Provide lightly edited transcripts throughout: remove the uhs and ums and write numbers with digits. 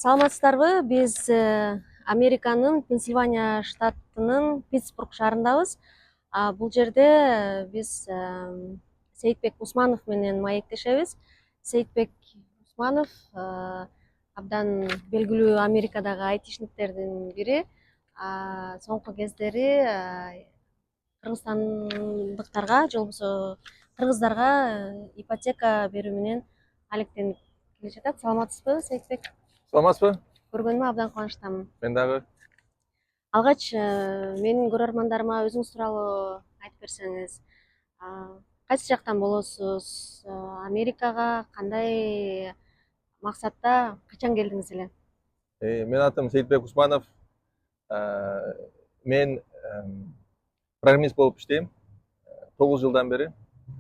Саламатсыздарбы? Биз Американын Пенсильвания штатынын Питтсбург шаарындабыз. Бул жерде биз Сейитбек Усманов менен маектешебиз. Сейитбек Усманов абдан белгилүү Америкадагы айтишниктердин бири. Соңку кездери кыргызстандыктарга же болбосо кыргыздарга ипотека берүү менен алектенип келе жатат. Саламатсызбы, Сейитбек? Саламатсызбы? Көргөнүмө абдан кубанычтамын. Мен дагы. Алгач менин көрөрмандарыма өзүңүз тууралуу айтып берсеңиз, кайсы жактан болосуз? Америкага кандай максатта качан келдиңиз эле? Мен атым Сейитбек Усманов. Мен программист болуп иштейм 9 жылдан бери.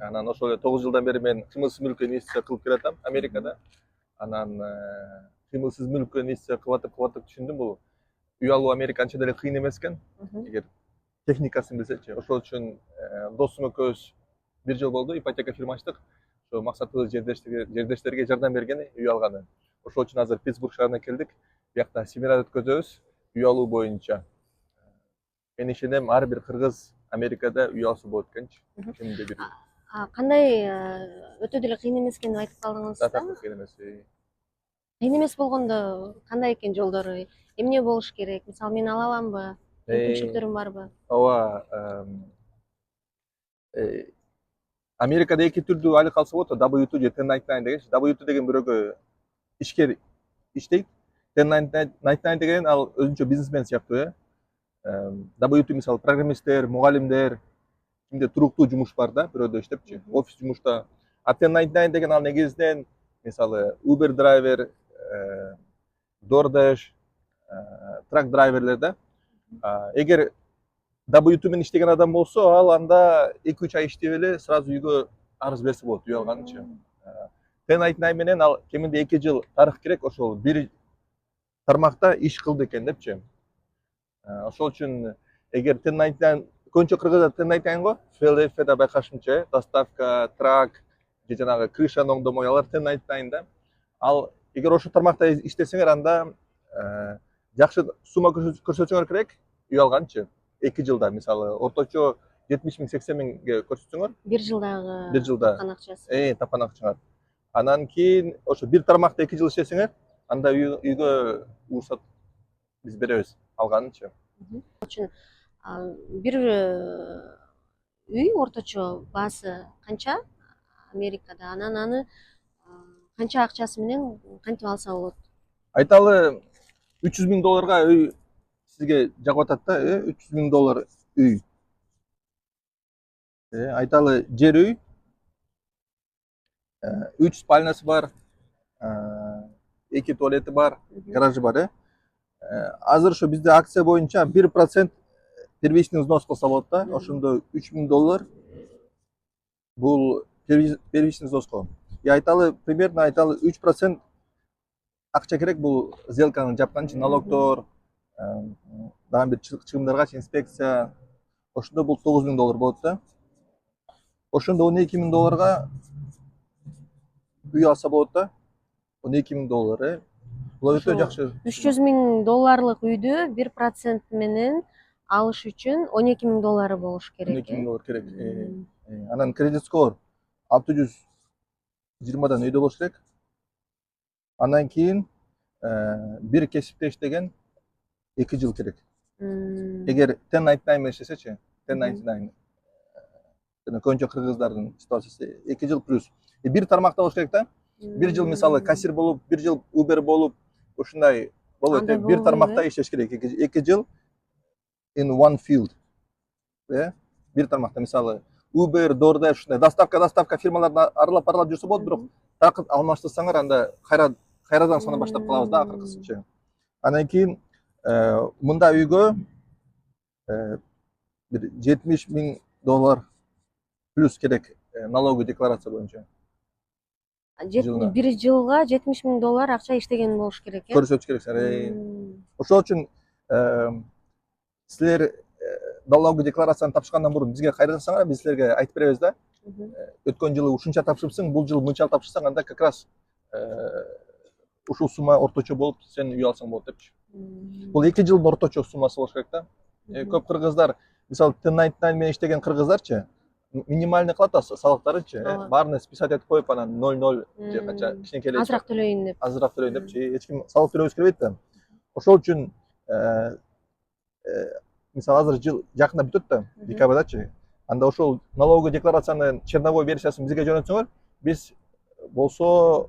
Анан ошол 9 жылдан бери мен кыймылсыз мүлккө инвестиция кылып келатам Америкада. Анан кыймылсыз мүлккө инвестиция кылып атып түшүндүм, бул үй алуу Америка анча деле кыйын эмес экен. Эгер техникасын билсечи. Ошол үчүн досум экөөбүз бир жыл болду ипотека фирма ачтык. Ошо максатыбыз жердештерге жардам бергени, үй алганы. Ошол үчүн азыр Питтсбург шаарына келдик. Биякта семинар өткөзөбүз үй алуу боюнча. Мен ишенем, ар бир кыргыз Америкада үй алса болот экенчи. Кеминде бир. Кандай өтө деле кыйын эмес экенин айтып калдыңыз да? Кыйын эмес. Кыйын эмес болгондо кандай экен жолдору? Эмне болуш керек? Мисалы мен ала аламбы? Мүмкүнчүлүктөрүм барбы? Ооба. Америкада эки түрдүү айлык алса болот. W2 же 1099 деген. W2 деген бирөөгө ишкер иштейт. 1099 деген ал өзүнчө бизнесмен сыяктуу. W2 мисалы программисттер, мугалимдер, кимде туруктуу жумуш бар да, бирөөдө иштепчи, офис жумушта. 1099 деген ал негизинен мисалы Uber драйвер, DoorDash, трак драйверлер да. Эгер W2 менен иштеген адам болсо, ал анда 2-3 ай иштеп эле сразу үйгө арыз берсе болот, үй алганычы. 1099 менен ал кеминде 2 жыл тарых керек, ошол бир тармакта иш кылды экен депчи. Ошол үчүн эгер 1099 көбүнчө кыргызда 1099 го, FLF-да байкашымча, доставка, трак же жанагы крышаны оңдомой, алар 1099 да. Ал эгер ошол тармакта иштесеңер, анда жакшы сумма көрсөтсөңөр керек, үй алганчы. 2 жылда мисалы орточо 70 000 80 000ге көрсөтсөңөр, бир жылда тапкан акчасы. Тапкан акчаңар. Анан кийин ошо бир тармакта 2 жыл иштесеңер, анда үйгө уруксат биз беребиз алганычы. Үчүн бир үй орточо баасы канча Америкада? Анан аны канча акчасы менен кантип алса болот? Айталы $300,000 үй сизге жагып атат да, $300,000 үй. Айталы жер үй, 3 спальнясы бар, 2 туалети бар, гаражы бар. Азыр ошо бизде акция боюнча 1% первичный взнос кылса болот да, ошондо $3,000 бул первичный взноско. Айталы примерно айталы 3% акча керек, бул сделканы жапкан үчүн налогдор, дагы бир чыгымдарга, инспекция. Ошондо бул $9,000 болот да. Ошондо $12,000 үй алса болот да. $12,000. Бул өтө жакшы. $300,000 үйдү 1% менен алыш үчүн $12,000 болуш керек. $12,000 керек. Анан кредит скор 620дан өйдө болуш керек. Андан кийин бир кесипте иштеген 2 жыл керек. Эгер 1099 менен иштесечи, 1099 көбүнчө кыргыздардын ситуациясы 2 жыл плюс. Бир тармакта болуш керек да. Бир жыл мисалы кассир болуп, бир жыл Uber болуп, ушундай болот. Бир тармакта иштеш керек. 2 жыл in one field. Бир тармакта мисалы Uber, DoorDash, ушундай доставка фирмаларын аралап жүрсө болот, бирок такыр алмаштырсаңар, анда кайрадан саны баштап калабыз да акыркысынча. Андан кийин мында үйгө бир $70,000 плюс керек налоговый декларация боюнча. Бир жылга $70,000 акча иштеген болуш керек, көрсөтүш керек. Ошол үчүн силер налоговый декларацияны тапшыргандан мурун бизге кайрылсаңар, биз силерге айтып беребиз да. Өткөн жылы ушунча тапшырыпсың, бул жыл мынча тапшырсаң, анда как раз ушул сумма орточо болуп сен үй алсаң болот депчи. Мм. Бул 2 жылдын орточо суммасы болуш керек да. Мгм. Көп кыргыздар мисалы 1099 менен иштеген кыргыздарчы минимальный кылат да салыктарычы, Ооба. баарына списать этип коюп анан 00 же канча кичинекелей Азыраак төлөйүн деп. азыраак төлөйүн депчи. Эч ким салык төлөгүсү келбейт да. Ошол үчүн мисалы азыр жыл жакында бүтөт да, декабрдачы. Анда ошол налоговый декларациянын черновой версиясын бизге жөнөтсөңөр, биз болсо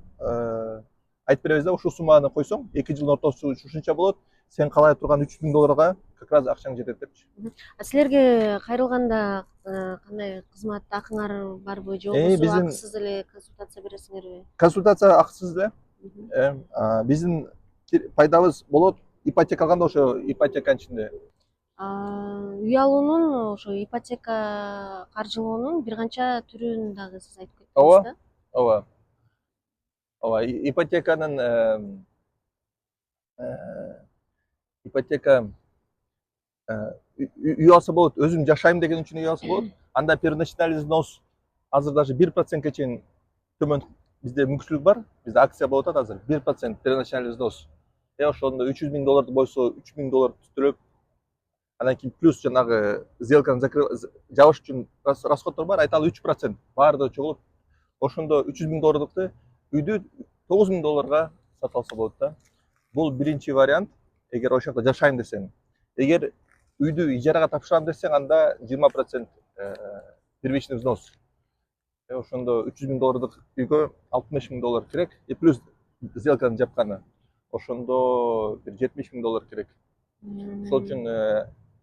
айтып беребиз да, ушул сумманы койсоң, 2 жылдын ортосу ушунча болот, сен каалай турган 3.000 долларга как раз акчаң жетет депчи. Силерге кайрылганда кандай кызмат акыңар барбы же болбосо Биздин акысыз эле консультация бересиңерби? консультация акысыз эле. Биздин пайдабыз болот, ипотека алганда ошо ипотеканын ичинде. Үй алуунун ошо ипотека каржылоонун бир канча түрүн дагы сиз айтып кеттиңиз да. Ооба. Ооба, ипотеканын ипотека үй алса болот, өзүм жашайм деген үчүн үй алса болот. Анда первоначальный взнос азыр даже 1%ке чейин төмөн бизде мүмкүнчүлүк бар. Бизде акция болуп атат азыр 1% первоначальный взнос. Ошондо 300.000 долларды бойсо 3.000 доллар төлөп, анан кийин плюс жанагы сделканы жабыш үчүн расходдор бар, айталы 3%. Баары чогулуп, ошондо 300.000 доллардыкты үйдү 9.000 долларга сатып алса болот да. Бул биринчи вариант, эгер ошол жакта жашайм десең. Эгер үйдү ижарага тапшырам десең, анда 20% первичный взнос. Ошондо 300.000 доллардык үйгө 60.000 доллар керек, плюс сделканы жапканы. Ошондо бир 70.000 доллар керек. Ошол үчүн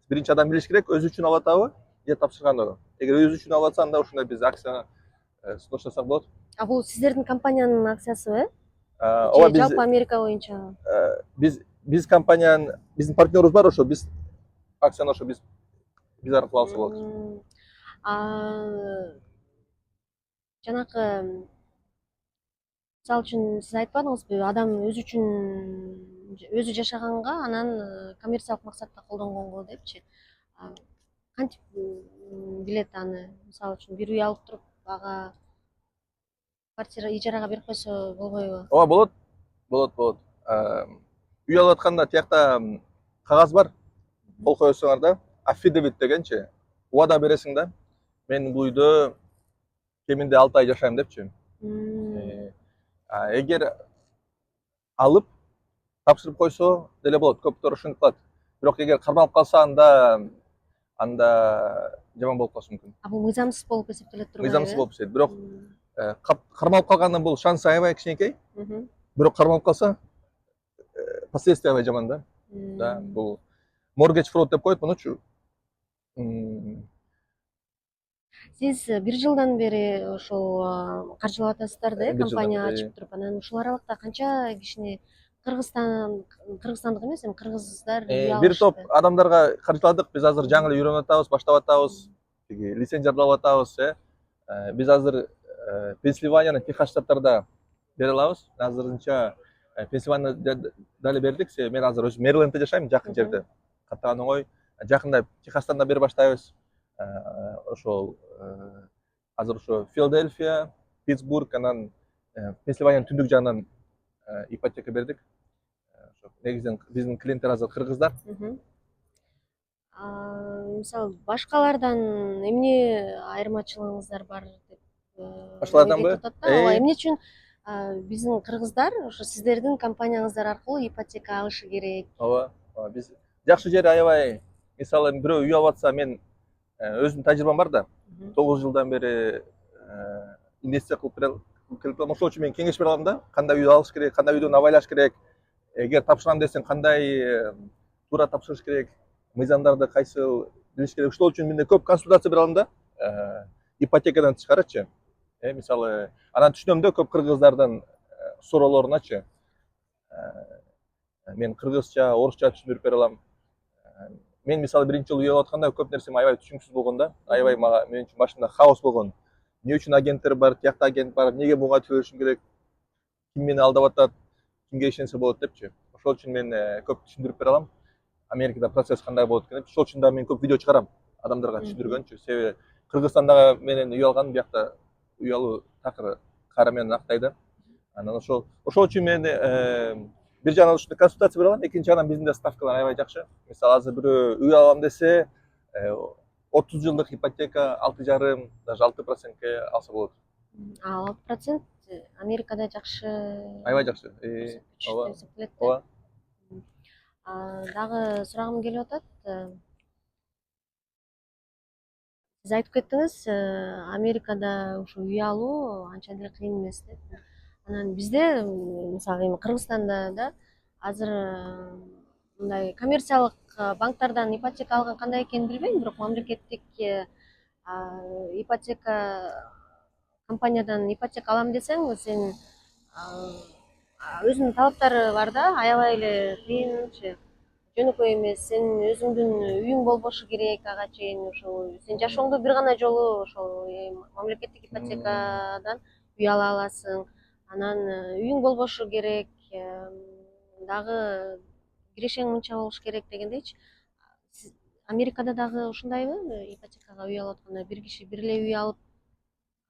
биринчи адам билиш керек, өзү үчүн алып атабы, же тапшырганыбы. Эгер өзү үчүн алып атса, анда ошондой биз акцияны сунуштасак болот. Бул сиздердин компаниянын акциясыбы? Ооба, Же жалпы Америка боюнча? Биз компаниянын, биздин партнерубуз бар, ошо биз акцияны ошо биз аркылуу алса болот. Жанакы мисалы үчүн сиз айтпадыңызбы, адам өзү үчүн өзү жашаганга анан коммерциялык максатта колдонгонго депчи. Кантип билет аны? Мисалы үчүн бир үй алып туруп, ага квартира ижарага берип койсо болбойбу? Ооба, болот. Үй алып атканда тиякта кагаз бар, кол коесуңар да, аффидевит дегенчи, убада бересиң да, мен бул үйдө кеминде 6 ай жашайм депчи. Эгер алып тапшырып койсо деле болот, көптөр ушинтип калат. Бирок эгер кармалып калса, анда жаман болуп калышы мүмкүн. Бул мыйзамсыз болуп эсептелет турбайбы? Мыйзамсыз болуп эсептелет. Бирок кармалып калгандын бул шансы аябай кичинекей. Бирок кармалып калса, последствия аябай жаман да. Да, бул mortgage fraud деп коет мунучу. Сиз бир жылдан бери ошол каржылап атасыздар да, компания ачып туруп, анан ушул аралыкта канча кишини кыргызстандык эмес, эми кыргыздар үй алышты? Бир топ адамдарга каржыладык. Биз азыр жаңы эле үйрөнүп атабыз, баштап атабыз. Лицензияларды алып атабыз. Биз азыр Пенсильваниянын Техас штаттарда бере алабыз. Азырынча Пенсильванияда дали бердик. Мен азыр өзүм Мэрилендте жашайм, жакын жерде. Каттаган оңой. Жакында Техастан да бере баштайбыз. Ошол азыр ошо Филадельфия, Питтсбург, анан Пенсильваниянын түндүк жагынан ипотека бердик. Негизинен биздин клиенттер азыр кыргыздар. Мисалы башкалардан эмне айырмачылыгыңыздар бар деп Башкаларданбы? Ооба, эмне үчүн биздин кыргыздар ошо сиздердин компанияңыздар аркылуу ипотека алышы керек? Ооба, биз жакшы жери аябай. Мисалы бирөө үй алып атса, мен өзүмдүн тажрыйбам бар да. 9 жылдан бери инвестиция кылып келем. Ошол үчүн мен кеңеш бере алам да, кандай үй алыш керек, кандай үйдөн абайлаш керек. Эгер тапшырам десең, кандай туура тапшырыш керек, мыйзамдарды кайсыл билиш керек. Ошол үчүн мен көп консультация бере алам да. Ипотекадан тышкарычы. Мисалы, анан түшүнөм да көп кыргыздардын суроолоруначы. Мен кыргызча, орусча түшүндүрүп бере алам. Мен мисалы биринчи жолу үй алып атканда көп нерсе аябай түшүнүксүз болгон да. Аябай мен үчүн башында хаос болгон. Эмне үчүн агенттер бар, тиякта агент бар, эмнеге буга төлөшүм керек, ким мени алдап атат, кимге ишенсе болот депчи. Ошол үчүн мен көп түшүндүрүп бере алам. Америкада процесс кандай болот экен деп. Ошол үчүн да мен көп видео чыгарам адамдарга түшүндүргөнчү. Себеби Кыргызстандагы менен үй алган, биякта үй алуу такыр кары менен актай да. Анан ошол үчүн мен бир жагынан ушундай консультация бере алам, экинчи жагынан биздин да ставкалар аябай жакшы. Мисалы азыр бирөө үй алам десе, 30 жылдык ипотека 6,5, даже 6%ке алса болот. А 6% Америкада жакшы Аябай жакшы. көрсөткүч Ооба. деп эсептелет да. Ооба. Дагы сурагым келип атат. Сиз айтып кеттиңиз, Америкада ушу үй алуу анча деле кыйын эмес деп. Анан бизде, мисалы эми Кыргызстанда да азыр мындай коммерциялык банктардан ипотека алган кандай экенин билбейм, бирок мамлекеттик ипотека компаниядан ипотека алам десең, сен өзүнүн талаптары бар да, аябай эле кыйынчы, жөнөкөй эмес. Сен өзүңдүн үйүң болбошу керек ага чейин. Ошол сен жашооңдо бир гана жолу ошол мамлекеттик ипотекадан үй ала аласың. Анан үйүң болбошу керек, дагы кирешең мынча болуш керек дегендейчи. Америкада дагы ушундайбы? Ипотекага үй алып атканда бир киши бир эле үй алып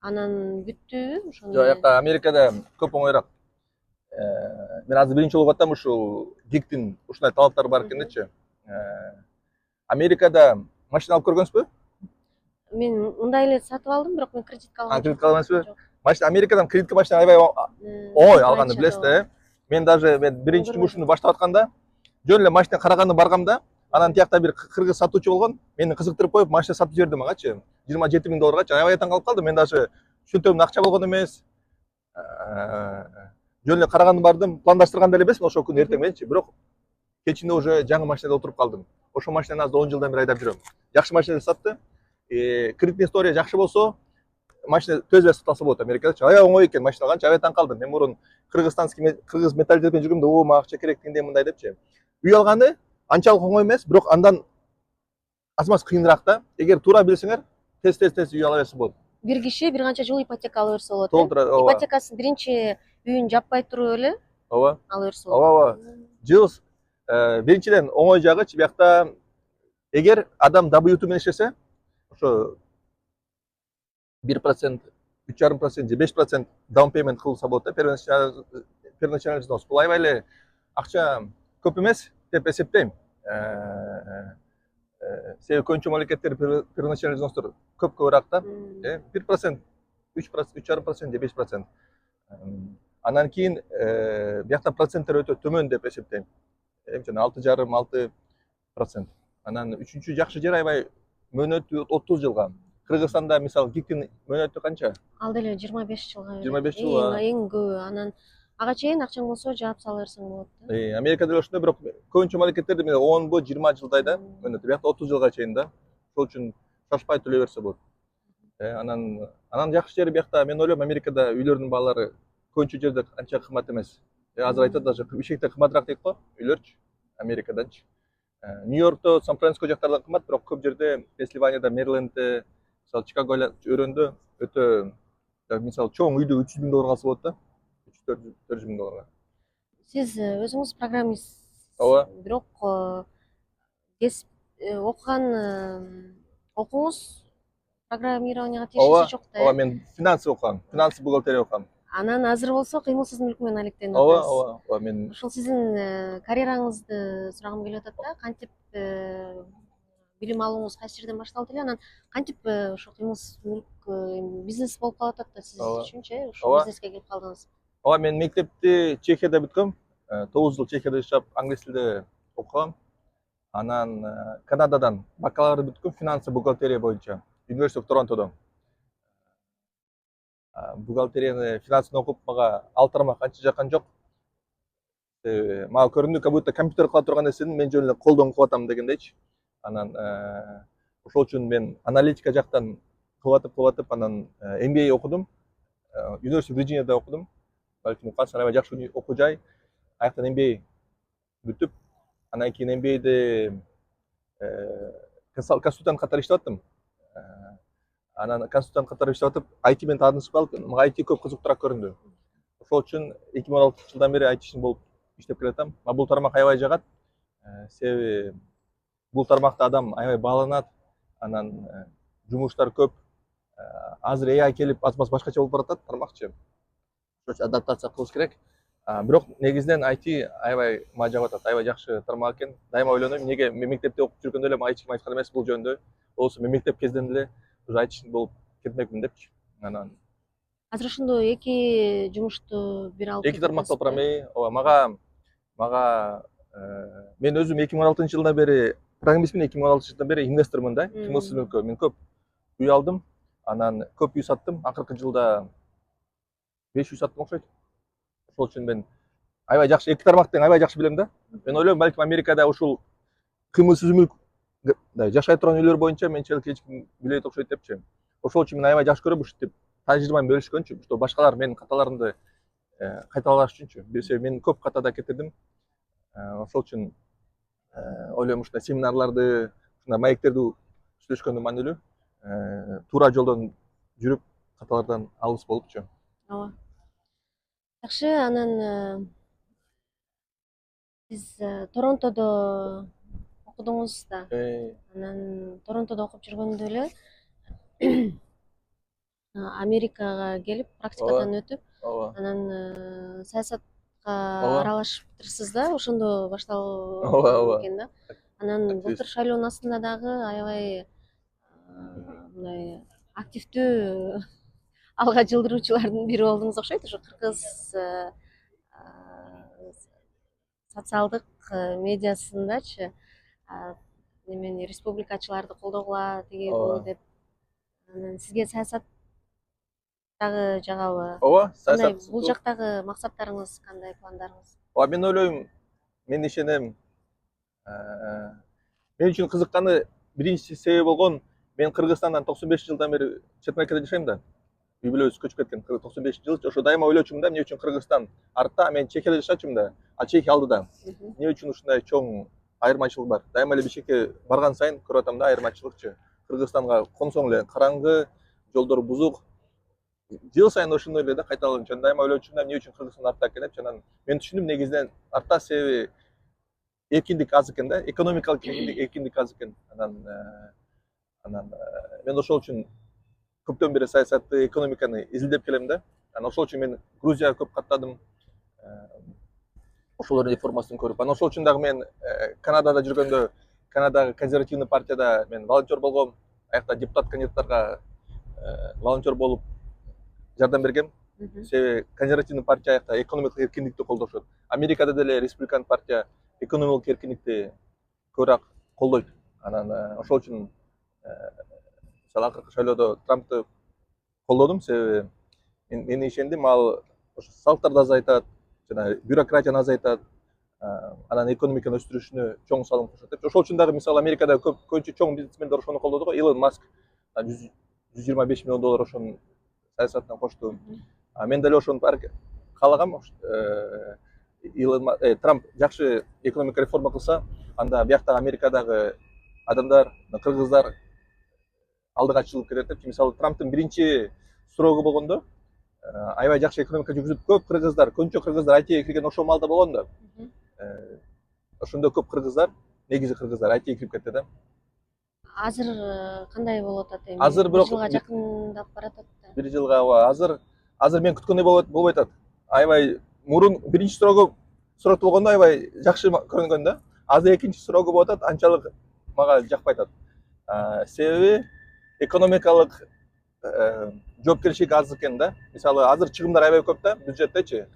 анан бүттүбү ошону Жок, менен? жакта Америкада көп оңоюраак. Мен азыр биринчи болуп атам ушул ГИКтин ушундай талаптары бар экен дечи. Америкада машина алып көргөнсүзбү? Мен мындай эле сатып алдым, бирок мен кредитке алгам. Кредитке албайсызбы? Жок. Машина Америкадан кредитке машина аябай оңой алганды билесиз да, Мен даже биринчи жумушумду баштап атканда жөн эле машина караганды баргам да, анан тиякта бир кыргыз сатуучу болгон, мени кызыктырып коюп машина сатып жиберди магачы. $27,000 аябай таң калып калдым. Мен даже чөнтөгүмдө акча болгон эмес. Жөн эле караганды бардым, пландаштырган деле эмесмин ошол күнү эртең мененчи, бирок кечинде уже жаңы машинада отуруп калдым. Ошол машинаны азыр 10 жылдан бери айдап жүрөм. Жакшы машина сатты. Кредитный история жакшы болсо, машина төзбөй сатылса болот Америкада. Аябай оңой экен машина алганчы, аябай таң калдым. Мен мурун кыргыз менталитетимен жүргөмдө, мага акча керек тигиндей мындай депчи. Үй алганы анчалык оңой эмес, бирок андан аз-маз кыйыныраак да. Эгер туура билсеңер, тез үй ала берсе болот. Бир киши бир канча жыл ипотека ала берсе болот. Толтура, ооба. Ипотекасын биринчи үйүн жаппай туруп эле Ооба. ала берсе болот. Ооба. Жыл биринчиден оңой жагычы биякта эгер адам W2 менен иштесе, ошо 1%, 3,5% же 5% down payment кылса болот да, первоначальный взнос. Бул аябай эле акча көп эмес деп эсептейм. Себеби көбүнчө мамлекеттер первоначальный взностор көп көбүрөөк да. 1%, 3,5% же 5%. Анан кийин биякта проценттер өтө төмөн деп эсептейм. 6,5–6%. Анан үчүнчү жакшы жер аябай мөөнөтү 30 жылга. Кыргызстанда мисалы ГИКтин мөөнөтү канча? Ал деле 25 жылга. 25 жылга. Эң көбү. Анан ага чейин акчаң болсо жаап сала берсең болот да. Америкада деле ошондой, бирок көбүнчө мамлекеттерде 10–20 жылдай да, мөөнөтү. Биякта 30 жылга чейин да. Ошол үчүн шашпай төлөй берсе болот. Анан жакшы жери биякта мен ойлойм, Америкада үйлөрдүн баалары көбүнчө жерде анча кымбат эмес. Азыр айтат, даже Бишкекте кымбатыраак дейт го үйлөрчү Америкаданчы. Нью-Йоркто, Сан-Франциско жактардан кымбат, бирок көп жерде Пенсильванияда, Мэрилендте, мисалы Чикаго өрөөндө өтө, мисалы чоң үйдө $300,000 алса болот да. $300–400,000. Сиз өзүңүз программист. Ооба. Бирок окуган окууңуз программированияга тиешеси жок да. Ооба, мен финансы окугам, финансы бухгалтерия окугам. Анан азыр болсо кыймылсыз мүлк менен алектенип Ооба, атасыз. ооба, мен Ошол сиздин карьераңызды сурагым келип атат да, кантип билим алууңуз кайсы жерден башталды эле, анан кантип ошо кыймылсыз мүлк бизнес болуп калып атат да сиз үчүнчү, ошол бизнеске келип калдыңыз? Ооба, мен мектепти Чехияда бүткөм. 9 жыл Чехияда жашап, англис тилде окугам. Анан Канададан бакалавр бүткөм, финансы бухгалтерия боюнча, University of Toronto'до. Бухгалтерияны, финансын окуп, мага ал тармак анча жаккан жок. Мага көрүндү, как будто компьютер кыла турган нерсени мен жөн эле колдон кылып атам дегендейчи. Анан ошол үчүн мен аналитика жактан кылып атып, анан MBA окудум. University of Virginia'да окудум. Балким укасың, аябай жакшы окуу жай. Аяктан MBA бүтүп, анан кийин MBA'де консультант катары иштеп аттым. Анан консультант катары иштеп атып, IT менен таанышып калып, мага IT көп кызыктуураак көрүндү. Ошол үчүн 2016 жылдан бери IT ишин болуп иштеп келатам. Бул тармак аябай жагат. Себеби бул тармакта адам аябай бааланат, анан жумуштар көп. Азыр AI келип, аз-маз башкача болуп баратат тармакчы. адаптация кылыш керек. Бирок негизинен IT аябай мага жагып атат, аябай жакшы тармак экен. Дайыма ойлонойм, эмнеге мен мектепте окуп жүргөндө эле мага эч ким айткан эмес бул жөнүндө. Болбосо мен мектеп кезден эле уже айтчы болуп кетмекмин депчи. Анан Азыр ошондо эки жумушту бир алып эки кетип тармакта атасызбы, отурам. э? Ооба, мага мен өзүм 2016 жылдан бери программистмин, 2016 жылдан бери инвестормун да. Кымылсыз мүлккө мен көп үй алдым, анан көп үй саттым. Акыркы жылда 5 үй саттым окшойт. Ошол үчүн мен аябай жакшы эки тармакты аябай жакшы билем да. Мен ойлойм, балким Америкада ушул кыймылсыз мүлк жашай турган үйлөр боюнча менчилик эч ким билбейт окшойт депчи. Ошол үчүн мен аябай жакшы көрөм ушинтип тажрыйбамды бөлүшкөнчү, что башкалар менин каталарымды кайталаш үчүнчү. Себеби мен көп катада кетирдим. Ошол үчүн ойлойм ушундай семинарларды, ушундай маектерди сүйлөшкөндө маанилүү. Туура жолдон жүрүп, каталардан алыс болупчу. Ооба. Жакшы, анан сиз Торонтодо окудуңуз да. Анан Торонтодо окуп жүргөндө эле Америкага келип практикадан өтүп, Ооба. анан саясатка Ооба. аралашыптырсыз да, ошондо Ооба, башталган ооба. экен да. Анан Активист. былтыр шайлоонун астында дагы аябай мындай активдүү алга жылдыруучулардын бири болдуңуз окшойт. Ошо кыргыз социалдык медиасындачы немени республикачыларды колдогула, тиги бул деп. Анан сизге саясат дагы жагабы? Ооба, Кандай саясат. бул жактагы максаттарыңыз кандай, пландарыңыз? Ооба, мен ойлойм, мен ишенем. Мен үчүн кызыкканы биринчи себеби болгон, мен Кыргызстандан 95 жылдан бери чет мамлекетте жашайм да. Үй бүлөбүз көчүп кеткен 95 жыл. Ошо дайыма ойлочумун да, эмне үчүн Кыргызстан артта, мен Чехияда жашачумун да, а Чехия алдыда. Эмне үчүн ушундай чоң айырмачылык бар? Дайыма эле бишкекке барган сайын көрүп атам да айырмачылыкчы. Кыргызстанга консоң эле караңгы, жолдор бузук. Жыл сайын ошондой эле да кайталанчу. Дайыма ойлочумун да, эмне үчүн Кыргызстан артта экен депчи. Анан мен түшүндүм, негизинен артта себеби эркиндик аз экен да, экономикалык эркиндик аз экен. Анан мен ошол үчүн көптөн бери саясатты, экономиканы изилдеп келем да. Анан ошол үчүн мен Грузияга көп каттадым. Ошолордун реформасын көрүп. Анан ошол үчүн дагы мен Канадада жүргөндө, Канадагы консервативный партияда мен волонтер болгом. Аякта депутат кандидаттарга волонтер болуп жардам бергем. Себеби консервативный партия аякта экономикалык эркиндикти колдошот. Америкада деле республикан партия экономикалык эркиндикти көбүрөөк колдойт. Анан ошол үчүн мисалы акыркы шайлоодо Трампты колдодум, себеби мен ишендим, ал ошо салыктарды азайтат, жана бюрократияны азайтат, анан экономиканы өстүрүшүнө чоң салым кошот деп. Ошол үчүн дагы мисалы Америкада көбүнчө чоң бизнесмендер ошону колдоду го. Илон Маск 125 миллион доллар ошонун саясатына кошту. Мен деле ошону каалагам. Трамп жакшы экономика реформа кылса, анда бияктагы Америкадагы адамдар, кыргыздар алдыга чыгып кетет деп. Мисалы Трамптын биринчи срогу болгондо аябай жакшы экономика жүргүзүп, көп кыргыздар, көбүнчө кыргыздар ITге кирген ошол маалда болгон да. Ошондо көп кыргыздар, негизи кыргыздар ITге кирип кетти да. Азыр кандай болуп атат эми? Азыр бирок жылга жакындап баратат да. бир жылга азыр мен күткөндөй болбой атат. Аябай мурун биринчи срогу болгондо аябай жакшы көрүнгөн да. Азыр экинчи срогу болуп атат, анчалык мага жакпай атат. Себеби экономикалык жоопкерчилик аз экен да. Мисалы азыр чыгымдар аябай көп да, бюджеттечи.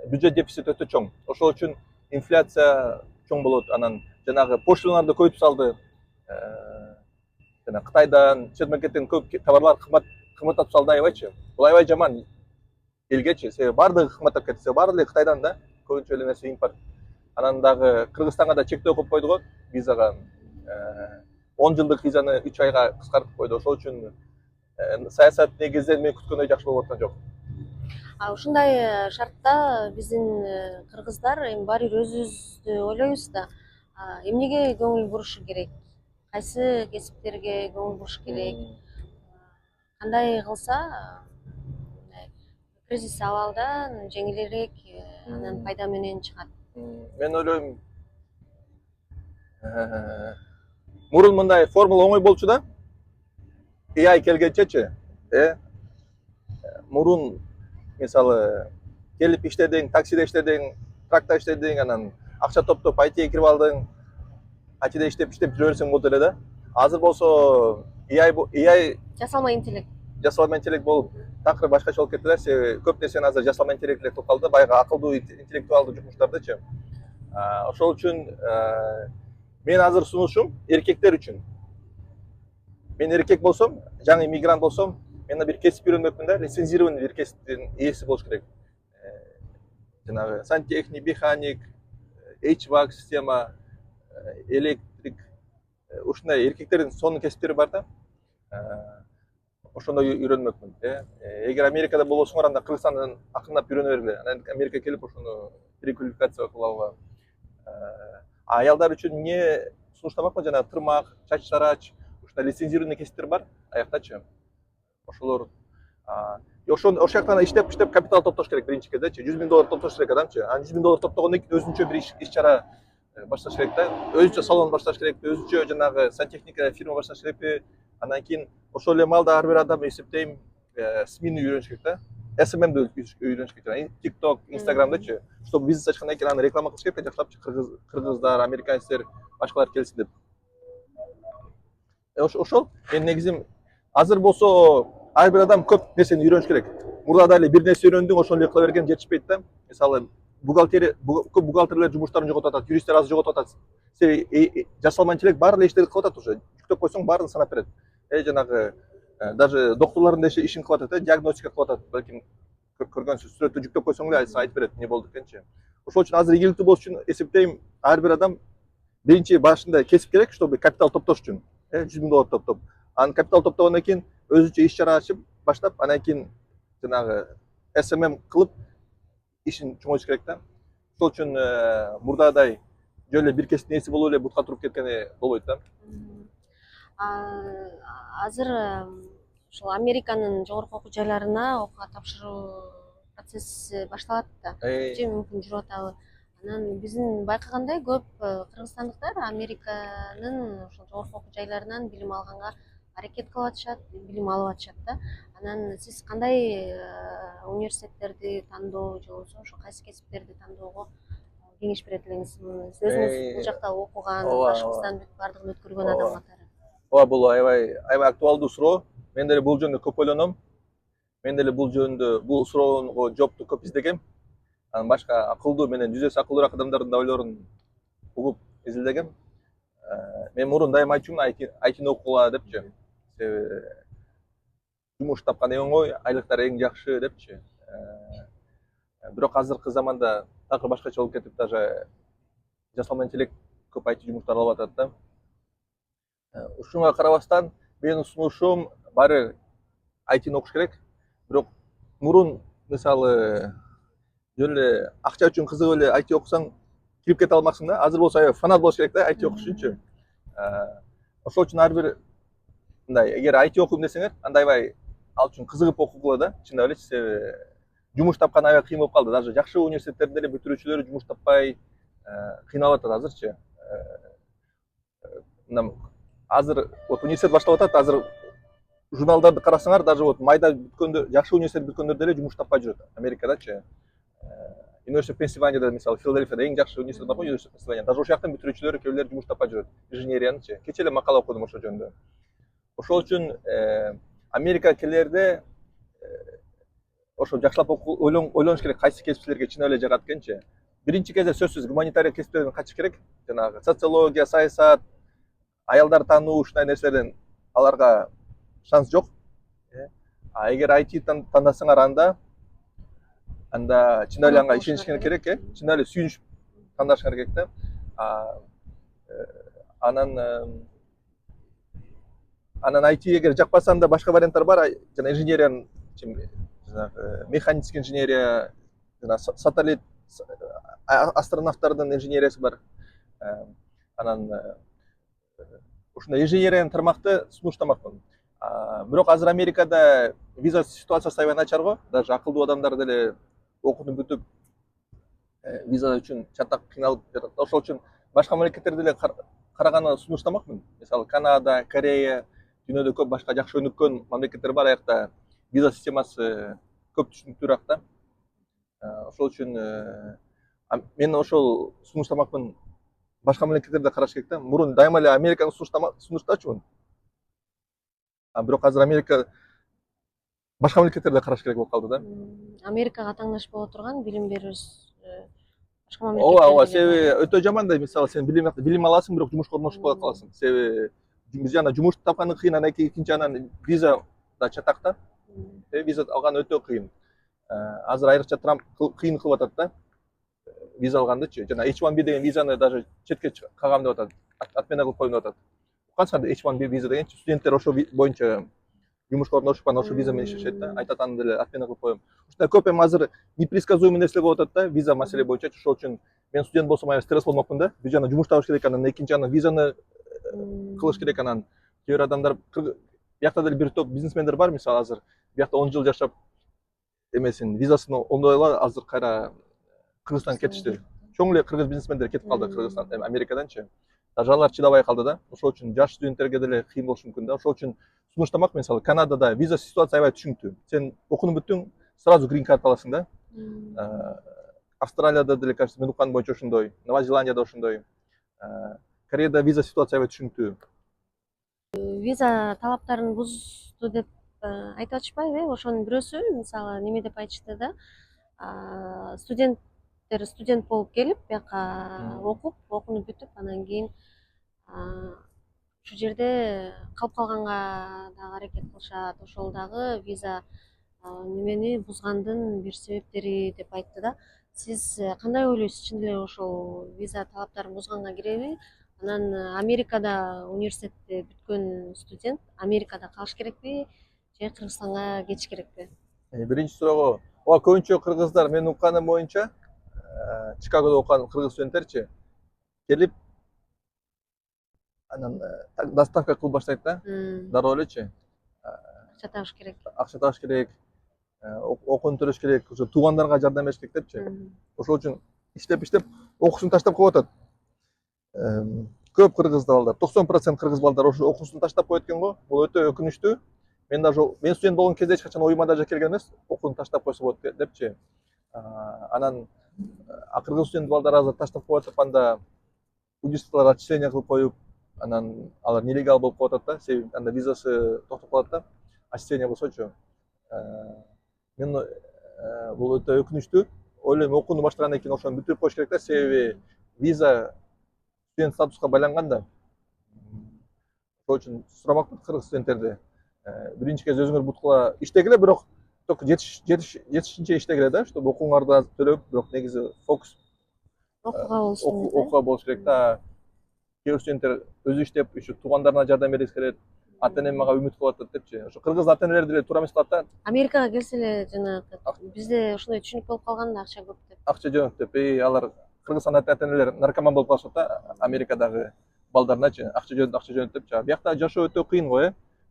Бюджет дефицити өтө чоң. Ошол үчүн инфляция чоң болот. Анан жанагы пошлиналарды көбөйтүп салды. Жана Кытайдан, чет мамлекеттен көп товарлар кымбаттап салды аябайчы. Бул аябай жаман элгечи. Себеби баардыгы кымбаттап кетти. Баары эле Кытайдан да, көбүнчө эле нерсе импорт. Анан дагы Кыргызстанга да чектөө коюп койду го, визага. 10 жылдык визаны 3 айга кыскартып койду. Ошол үчүн саясат негизинен мен күткөндөй жакшы болуп аткан жок. Ушундай шартта биздин кыргыздар эми баары бир өзүбүздү ойлойбуз да. Эмнеге көңүл бурушу керек? Кайсы кесиптерге көңүл буруш керек? Кандай кылса кризис абалдан жеңилирээк, анан пайда менен чыгат? Мен ойлойм, мурун мындай формула оңой болчу да. AI келгенчечи, мурун мисалы келип иштедиң, таксиде иштедиң, тракта иштедиң, анан акча топтоп айтиге кирип алдың, айтиде иштеп жүрө берсең болот эле да. Азыр болсо AI Жасалма интеллект. жасалма интеллект болуп такыр башкача болуп кетти да. Себеби көп нерсени азыр жасалма интеллект эле кылып калды. Баягы акылдуу интеллектуалдуу жумуштардычы. Ошол үчүн мен азыр сунушум эркектер үчүн. Мен эркек болсом, жаңы мигрант болсом, мен бир кесип үйрөнмөкмүн да, лицензированный бир кесиптин ээси болуш керек. Жанагы сантехник, механик, HVAC система, электрик, ушундай эркектердин сонун кесиптери бар да. Ошондой үйрөнмөкмүн. Эгер Америкада болосуңар, анда Кыргызстандан акырындап үйрөнө бергиле. Анан Америкага келип ошону переквалификация кылып алгыла. Аялдар үчүн эмне сунуштамакмын, жанагы тырмак, чач тарач, ушундай лицензированный кесиптер бар аяктачы. Ошолор ошол жактан иштеп капитал топтош керек биринчи кезечи. $100,000 топтош керек адамчы. Анан $100,000 топтогондон кийин өзүнчө бир иш чара башташ керек да. Өзүнчө салон башташ керек, өзүнчө жанагы сантехника фирма башташ керек. Андан кийин ошол эле маалда ар бир адам эсептейм СМИни үйрөнүш керек да. SMMди үйрөнүш керек. TikTok, Instagramдачы, чтобы бизнес ачкандан кийин аны реклама кылыш керек да, жакшылапчы кыргыздар, американецтер, башкалар келсин деп. Ошол мен негизим азыр болсо ар бир адам көп нерсени үйрөнүш керек. Мурда эле бир нерсе үйрөндүң, ошону эле кыла берген жетишпейт да. Мисалы көп бухгалтерлер жумуштарын жоготуп атат, юристтер азыр жоготуп атат. Себеби жасалма интеллект баары эле иштерди кылып атат уже. Жүктөп койсоң баарын санап берет. Жанагы даже докторлордун да ишин кылып атат, диагностика кылып атат. Балким көргөнсүз, сүрөттү жүктөп койсоң эле айтып берет эмне болду экенчи. Ошол үчүн азыр ийгиликтүү болуш үчүн эсептейм, ар бир адам биринчи башында кесип керек, чтобы капитал топтош үчүн. $100,000 топтоп. Анан капитал топтогондон кийин өзүнчө иш чара ачып баштап, анан кийин жанагы SMM кылып ишин чоңойтуш керек да. Ошол үчүн мурдагыдай жөн эле бир кесиптин ээси болуп эле бутка туруп кеткени болбойт да. Азыр ошол Американын жогорку окуу жайларына окууга тапшыруу процесси башталат да. Мүмкүн жүрүп атабы. Анан биздин байкагандай көп кыргызстандыктар Американын ошол жогорку окуу жайларынан билим алганга аракет кылып атышат, билим алып атышат да. Анан сиз кандай университеттерди тандоо же болбосо ошо кайсы кесиптерди тандоого кеңеш берет элеңиз? Сиз өзүңүз бул жакта окуган, башкыбыздан баардыгын өткөргөн адам катары. Бул аябай актуалдуу суроо. Мен деле бул жөнүндө көп ойлоном. Мен деле бул жөнүндө бул суроого жоопту көп издегем. Анан башка акылдуу менен жүзөсү акылдуураак адамдардын да ойлорун угуп изилдегем. Мен мурун дайыма айтчумун, айтини окугула депчи. Себеби жумуш тапкан эң оңой, айлыктар эң жакшы депчи. Бирок азыркы заманда такыр башкача болуп кетип, даже жасалма интеллект көп IT жумуштарды алып атат да. Ушуга карабастан менин сунушум баары айтини окуш керек. Бирок мурун мисалы жөн эле акча үчүн кызыгып эле IT окусаң кирип кете алмаксың да. Азыр болсо фанат болуш керек да IT окуш үчүнчү. Ошол үчүн ар бир мындай, эгер IT окуйм десеңер, анда аябай ал үчүн кызыгып окугула да, чындап элечи. Себеби жумуш тапкан аябай кыйын болуп калды. Даже жакшы университеттердин деле бүтүрүүчүлөрү жумуш таппай кыйналып атат азырчы. Азыр вот университет башталып атат, азыр журналдарды карасаңар, даже вот майда бүткөндө, жакшы университет бүткөндөр деле жумуш таппай жүрөт Америкадачы. Университет Пенсильванияда, мисалы, Филадельфияда эң жакшы университет бар го, университет Пенсильвания. Даже ошол жактын бүтүрүүчүлөрү кээбилери жумуш таппай жүрөт. Инженериянычы. Кечээ эле макала окудум ошол жөнүндө. Ошол үчүн Америкага келерде ошо жакшылап ойлонуш керек, кайсы кесиптелерге чын эле жагат экенчи. Биринчи кезде сөзсүз гуманитарий кесиптерден качыш керек. Жанагы социология, саясат, аялдар таануу, ушундай нерселерден аларга шанс жок. Эгер IT тандасаңар, анда чын эле анга ишенишиңер керек, чын эле сүйүнүп тандашыңар керек да. Анан IT эгер жакпасам да башка варианттар бар. Жана инженерияны, механический инженерия, жана сателлит, астронавттардын инженериясы бар. Анан ушундай инженерияны тармакты сунуштамакмын. Бирок азыр Америкада виза ситуациясы аябай начар го. Даже акылдуу адамдар деле окуутун бүтүп виза үчүн чатак кыйналып жатат. Ошол үчүн башка мамлекеттерди деле караганды сунуштамакмын. Мисалы Канада, Корея, дүйнөдө көп башка жакшы өнүккөн мамлекеттер бар. Аякта виза системасы көп түшүнүктүүрөөк да. ошол үчүн мен ошол сунуштамакмын башка мамлекеттерде караш керек да. Мурун дайыма эле Американы сунуштачумун. Бирок азыр Америка башка мамлекеттерде караш керек болуп калды да. Америкага таңдаш боло турган билим берүүбүз башка Ооба, мамлекеттерде себеби бар. өтө жаман да, мисалы сен билим аласың, бирок жумушка орношуп кала каласың. Себеби биз жана жумуш тапканы кыйын, анан экинчи анан виза да чатак да. Виза алган өтө кыйын. Азыр айрыкча Трамп кыйын кылып атат да. Виза алгандычы. Жана H1B деген визаны даже четке кагам деп атат. Отмена кылып коюм деп атат. Уккансыңар H1B виза дегенчи студенттер ошо боюнча жумушка орношуп анан ошо виза менен иштешет да. Айтат аны деле отмена кылып коем. Ушундай көп эми азыр непредсказуемый нерселер болуп атат да, виза маселе боюнча. Ошол үчүн мен студент болсом аябай стресс болмокмун да. Бир жана жумуш табыш керек, анан экинчи анан визаны кылыш керек, анан кээ бир адамдар биякта деле бир топ бизнесмендер бар, мисалы азыр биякта 10 жыл жашап эмесин визасын оңдой албай азыр кайра Кыргызстанга кетишти. Чоң эле кыргыз бизнесмендер кетип калды Кыргызстан, Америкаданчы. Даже алар чыдабай калды да. Ошол үчүн жаш студенттерге деле кыйын болушу мүмкүн да. Ошол үчүн сунуштамак, мисалы Канадада виза ситуация аябай түшүнүктүү. Сен окунуп бүттүң, сразу грин карт аласың да. Австралияда деле, кажется, мен укканым боюнча ошондой, Новая Зеландияда ошондой. Кореяда виза ситуация аябай түшүнүктүү. Виза талаптарын бузду деп айтып атышпайбы? Ошонун бирөөсү мисалы неме деп айтышты да, студент болуп келип бияка окунуп бүтүп анан кийин ушул жерде калып калганга дагы аракет кылышат. Ошол дагы виза немени бузгандын бир себептери деп айтты да. Сиз кандай ойлойсуз? Чын эле ошол виза талаптарын бузганга киреби? Анан Америкада университетти бүткөн студент Америкада калыш керекпи же Кыргызстанга кетиш керекпи? Биринчи суроого, ооба көбүнчө кыргыздар мен укканым боюнча Чикагодо окуган кыргыз студенттерчи келип анан доставка кылып баштайт да. Дароо элечи. Акча табыш керек. Акча табыш керек, окууну төлөш керек, ошо туугандарга жардам бериш керек депчи. Ошол үчүн иштеп окуусун таштап коюп атат. Көп кыргыз балдар, 90% кыргыз балдар ошо окуусун таштап коет экен го. Бул өтө өкүнүчтүү. Мен даже мен студент болгон кезде эч качан оюма даже келген эмес, окууну таштап койсо болот депчи. Анан кыргыз студент балдар азыр таштап коюп атып, анда университетлерге отчисление кылып коюп, анан алар нелегал болуп калып атат да, себеби анда визасы токтоп калат да. Отчисление болсочу. Мен бул өтө өкүнүчтүү. Ойлойм, окууну баштагандан кийин ошону бүтүрүп коюш керек да, себеби виза студент статуска байланган да. Ошол үчүн сурамакмын кыргыз студенттерди. Биринчи кезде өзүңөр буткула иштегиле, бирок только жетишинче иштегиле да, чтобы окууңарды төлөп, бирок негизи фокус окууга болуш керек да. Кээ бир студенттер өзү иштеп, ушу туугандарына жардам бергиси келет, ата энем мага үмүт кылып атат депчи. Ошо кыргыз ата энелер деле туура эмес кылат да. Америкага келсе эле жанагы бизде ошондой түшүнүк болуп калган да, акча көп деп. Акча жөнөк деп, алар Кыргызстан ата энелер наркоман болуп калышат да, Америкадагы балдарыначы, акча жөнөт депчи. Биякта жашоо өтө кыйын го,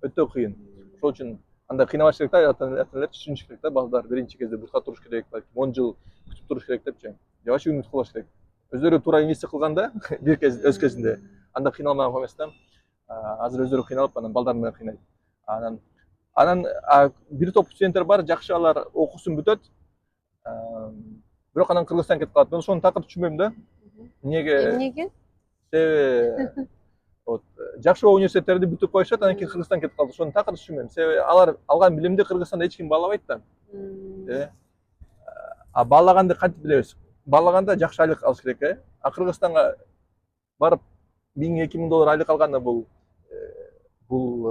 өтө кыйын. Ошол үчүн андай кыйнабаш керек да, ата энелер түшүнүш керек да, балдар биринчи кезде бутка туруш керек, 10 жыл күтүп туруш керек депчи. Же вообще үмүт кылбаш керек. Өздөрү туура инвестиция кылганда бир кез өз кезинде анда кыйналмак эмес да. Азыр өздөрү кыйналып, анан балдарын менен кыйнайт. Анан бир топ студенттер бар, жакшы, алар окуусун бүтөт. Бирок анан Кыргызстанга кетип калат. Мен ошону такыр түшүнбөйм да. Эмнеге? Себеби вот жакшы университеттерди бүтүп коюшат, анан кийин Кыргызстанга кетип калды. Ошону такыр түшүнбөйм. Себеби алар алган билимди Кыргызстанда эч ким бааламайт да. Баалаганды кантип билебиз? Баалаганда жакшы айлык алыш керек, Кыргызстанга барып $1000–2000 айлык алганда бул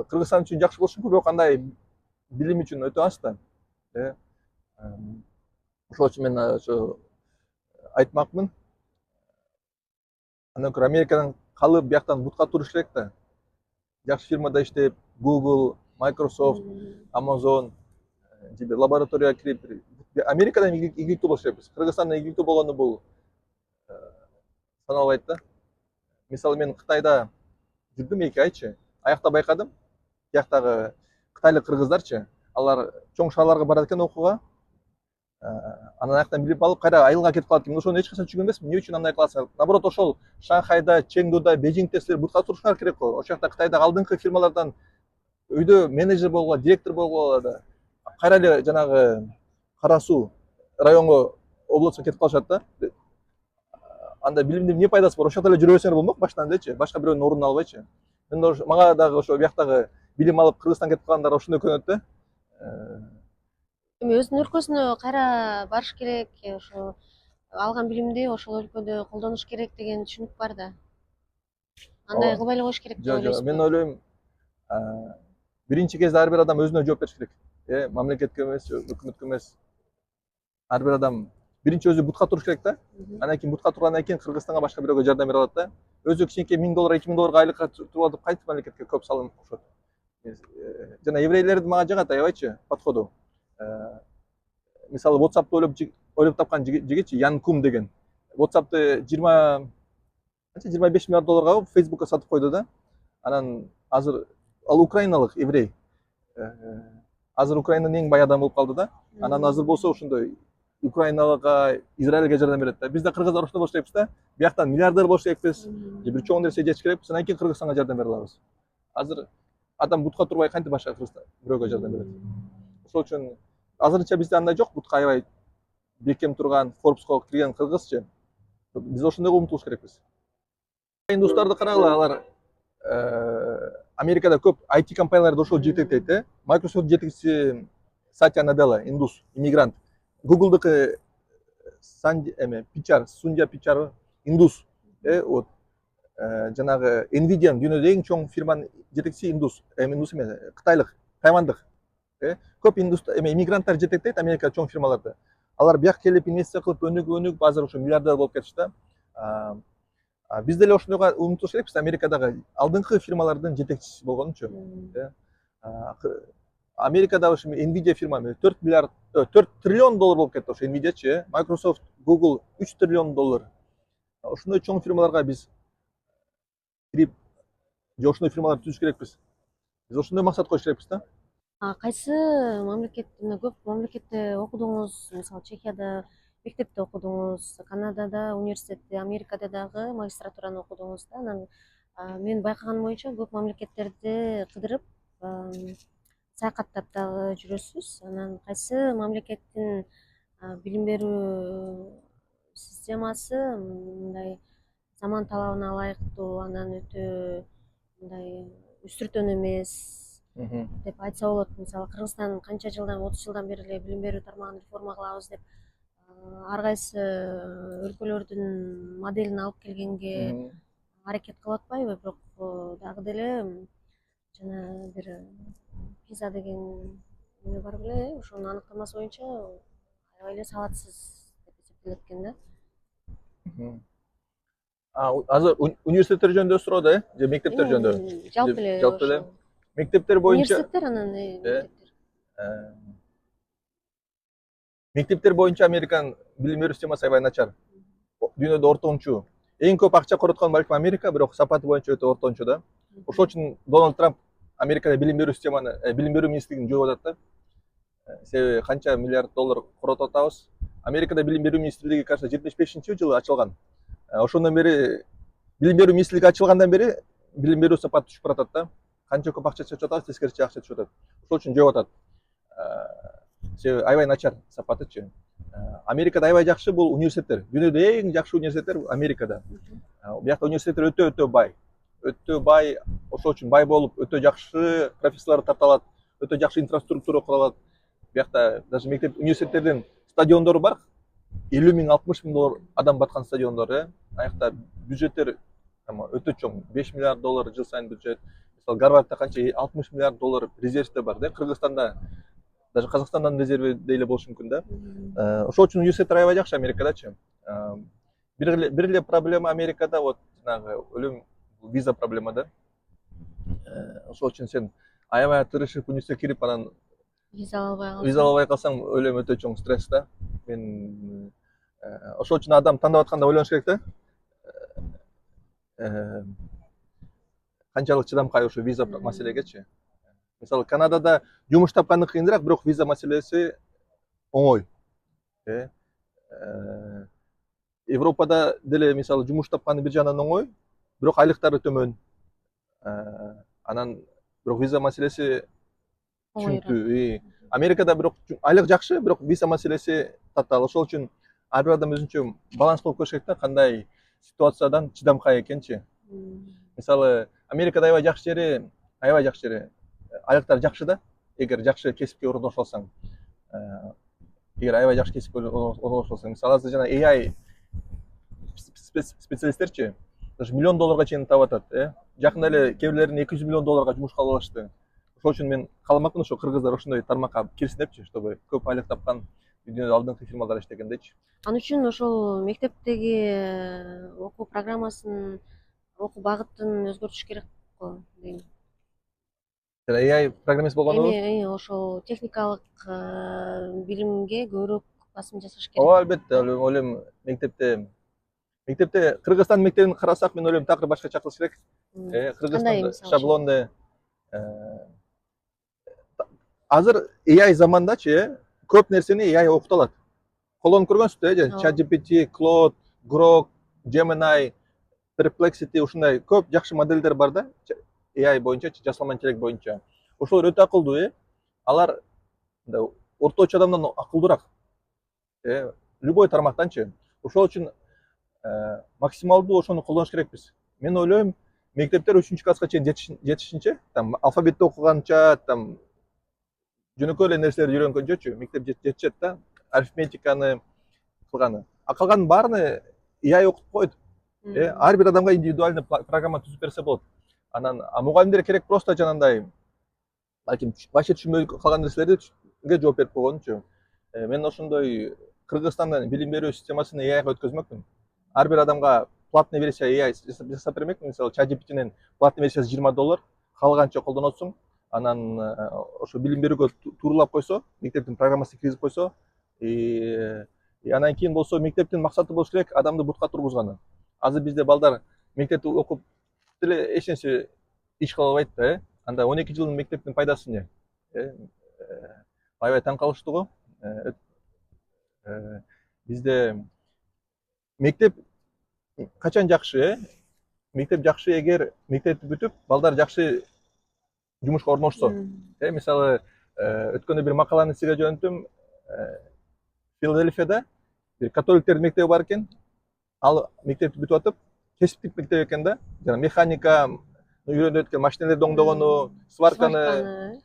Кыргызстан үчүн жакшы болушу мүмкүн, бирок андай билим үчүн өтө аз да. Ошол үчүн мен ошо айтмакмын. Андан көрө Америкадан калып, бияктан бутка туруш керек да. Жакшы фирмада иштеп, Google, Microsoft, Amazon, же лабораторияга кирип, Америкадан ийгиликтүү болуш керекпиз. Кыргызстандан ийгиликтүү болгону бул саналбайт да. Мисалы мен Кытайда жүрдүм 2 айчы. Аякта байкадым, тияктагы кытайлык кыргыздарчы, алар чоң шаарларга барат экен окууга. Анан аяктан билип алып, кайра айылга кетип калат экен. Ошону эч качан түшүнгөн эмесмин. Эмне үчүн андай кыласыңар? Наоборот, ошол Шанхайда, Чеңдуда, Бейжиңде силер бутка турушуңар керек го. Ошол жакта Кытайдагы алдыңкы фирмалардан өйдө менеджер болгула, директор болгула да. Кайра эле жанагы Кара Суу районго областка кетип калышат да. Анда билимдин эмне пайдасы бар? Ошол жакта эле жүрө берсеңер болмок баштан элечи, башка бирөөнүн ордун албайчы. Мен мага дагы ошо бияктагы билим алып Кыргызстанга кетип калгандар ошондой көрүнөт да. Эми өзүнүн өлкөсүнө кайра барыш керек, ошо алган билимди ошол өлкөдө колдонуш керек деген түшүнүк бар да. Андай кылбай эле коюш керек деп Жок, мен ойлойсузбу? ойлойм, биринчи кезде ар бир адам өзүнө жооп бериш керек. Мамлекетке эмес, өкмөткө эмес. Ар бир адам биринчи өзү бутка туруш керек да. Андан кийин бутка тургандан кийин Кыргызстанга башка бирөөгө жардам бере алат да. Өзү кичинекей 1000 доллар, 2000 долларга айлыкка туруп алып кантип мамлекетке көп салым кошот. Жана еврейлердин мага жагат аябайчы подходу. Мисалы WhatsApp'ты ойлоп тапкан жигитчи Ян Кум деген. WhatsApp'ты 25 миллиард долларга Facebook'ка сатып койду да. Анан азыр ал украиналык еврей. Азыр Украинанын эң бай адамы болуп калды да. Анан азыр болсо ошондой Украиналыга, Израилге жардам берет да. Биз да кыргыздар ошондой болуш керекпиз да. Бияктан миллиардер болуш керекпиз. Же бир чоң нерсе жетиш керекпиз. Андан кийин Кыргызстанга жардам бере алабыз. Азыр адам бутка турбай кантип башка бирөөгө жардам берет? Ошол үчүн азырынча бизде андай жок, бутка аябай бекем турган, Forbes'ко кирген кыргызчы. Биз ошондойго умтулуш керекпиз. Индустарды карагыла, алар Америкада көп IT компанияларды ошол жетектейт. Microsoft жетекчиси Сатья Наделла, индус, иммигрант. Google'дыкы Сунджа Пичар, индус. Вот жанагы Nvidia дүйнөдө эң чоң фирманын жетекчиси индус эмес, кытайлык, тайвандык. Көп иммигранттар жетектейт Америка чоң фирмаларды. Алар бияк келип инвестиция кылып өнүгүп, азыр ошо миллиардер болуп кетишти да. Биз деле ошондойго умтулуш керекпиз, Америкадагы алдыңкы фирмалардын жетекчиси болгонучу. Америкада ошо Nvidia фирма 4 триллион доллар болуп кетти ошо Nvidia'чы, Microsoft, Google 3 триллион доллар. Ошондой чоң фирмаларга биз кирип, же ошондой фирмаларды түзүш керекпиз. Биз ошондой максат коюш керекпиз да. Кайсы көп мамлекетте окудуңуз? Мисалы Чехияда мектепте окудуңуз, Канадада университетте, Америкада дагы магистратураны окудуңуз да. Анан мен байкаганым боюнча көп мамлекеттерди кыдырып саякаттап дагы жүрөсүз. Анан кайсы мамлекеттин билим берүү системасы мындай заман талабына ылайыктуу, анан өтө мындай үстүртөн эмес деп айтса болот. Мисалы Кыргызстан канча жылдан, 30 жылдан бери эле билим берүү тармагын реформа кылабыз деп ар кайсы өлкөлөрдүн моделин алып келгенге аракет кылып атпайбы? Бирок дагы деле жана бир PISA деген эме бар беле, ошонун аныктамасы боюнча аябай эле сабатсыз деп эсептелет экен да. Азыр университеттер жөнүндө суроодо, же мектептер жөнүндө? Жалпы эле Мектептер боюнча университеттер, анан мектептер боюнча Американын билим берүү системасы аябай начар. Дүйнөдө ортомчу. Эң көп акча короткон балким Америка, бирок сапаты боюнча өтө ортомчу да. Ошол үчүн Дональд Трамп Америкада билим берүү системаны, билим берүү министрлигин жооп атат да. Себеби канча миллиард доллар коротуп атабыз. Америкада билим берүү министрлиги кажется 75-жылы ачылган. Ошондон бери билим берүү министрлиги ачылгандан бери билим берүү сапаты түшүп баратат да. Канча көп акча чыгып атабыз, тескерисинче акча түшүп атат. Ошол үчүн жооп атат. Себеби аябай начар сапатычы. Америкада аябай жакшы бул университеттер. Дүйнөдө эң жакшы университеттер Америкада. Биякта университеттер өтө бай. Өтө бай, ошол үчүн бай болуп, өтө жакшы профессорлор тарталат, өтө жакшы инфраструктура курулат. Биякта даже мектеп университеттердин стадиондору бар. 50 миң, 60 миң доллар адам баткан стадиондор. Аякта бюджеттер өтө чоң, 5 миллиард доллар жыл сайын бюджет. Мисалы Гарвардта канча 60 миллиард доллар резервде бар да. Кыргызстанда, даже Казакстандан резерви деле болушу мүмкүн да. Ошол үчүн университеттер аябай жакшы Америкадачы. Бир эле проблема Америкада вот жанагы өлүм виза проблема да. Ошол үчүн сен аябай тырышып университетке кирип, анан виза албай калсаң өлөм өтө чоң стресс да. Мен ошол үчүн адам тандап атканда ойлонуш керек да. Канчалык чыдамкай ушу виза маселегечи. Мисалы Канадада жумуш тапканы кыйыныраак, бирок виза маселеси оңой. Европада деле мисалы жумуш тапканы бир жагынан оңой, бирок айлыктары төмөн. Анан бирок виза маселеси түшүнүктүү. Америкада бирок айлык жакшы, бирок виза маселеси татаал. Ошол үчүн ар бир адам өзүнчө баланс кылып көрүш керек да, кандай ситуациядан чыдамкай экенчи. Мисалы, Америкада аябай жакшы жери айлыктар жакшы да. Эгер жакшы кесипке орношо алсаң, эгер аябай жакшы кесипке орношо алсаң, мисалы азыр жана AI специалисттерчи даже $1 миллион чейин таап атат. Жакында эле кээ бирлерин $200 миллион жумушка алып алышты. Ошол үчүн мен кааламакмын ошо кыргыздар ошондой тармакка кирсин депчи, чтобы көп айлык тапкан дүйнөдө алдыңкы фирмалар иштеген дечи. Ал үчүн ошол мектептеги окуу программасын, окуу багытын өзгөртүш керек го дейм. AI программист болгондо Эми ошол техникалык билимге көбүрөөк басым жасаш керек. ооба, албетте. Ойлойм мектепте Кыргызстан мектебин карасак, мен ойлойм такыр башкача кылыш керек. Кыргызстанда шаблонду азыр AI замандачы көп нерсени AI окуп алат. Колдонуп көргөнсүздөр, ChatGPT, Claude, Grok, Gemini, Perplexity ушундай көп жакшы моделдер бар да, AI боюнча, жасалма интеллект боюнча. Ошолор өтө акылдуу, алар орточо адамдан акылдуураак. Любой тармактанчы. Ошол үчүн максималдуу ошону колдонуш керекпиз. Мен ойлойм, мектептер 3-класска чейин жетишинче, там алфавитти окуганча, там жөнөкөй эле нерселерди үйрөнгөнчөчү, мектеп жетишет да, арифметиканы кылганы. А калганын баарын AI окутуп койт. Ар бир адамга индивидуальный программа түзүп берсе болот. Анан мугалимдер керек просто жанагындай балким вообще түшүнбөй калган нерселерге жооп берип койгончу. Мен ошондой Кыргызстандын билим берүү системасын AI-га өткөзмөкмүн. Ар бир адамга платный версия AI жасап бермекмин. Мисалы, ChatGPT-нин платный версиясы $20, каалаганча колдоносуң. Анан ошо билим берүүгө тууралап койсо, мектептин программасын киргизип койсо, анан кийин болсо мектептин максаты болуш керек адамды бутка тургузганы. Азыр бизде балдар мектепти окуп деле эч нерсе иш кыла албайт да. Анда 12 жылдын мектептин пайдасы эмне? Аябай таң калыштуу го. Бизде мектеп качан жакшы? Мектеп жакшы эгер мектепти бүтүп, балдар жакшы жумушка орношсо. Мисалы, өткөндө бир макаланы сизге жөнөттүм. Филадельфияда бир католиктердин мектеби бар экен. Ал мектепти бүтүп атып, кесиптик мектеп экен да. Жана механика, үйрөнүп өткөн машиналерди оңдогону, сварканы.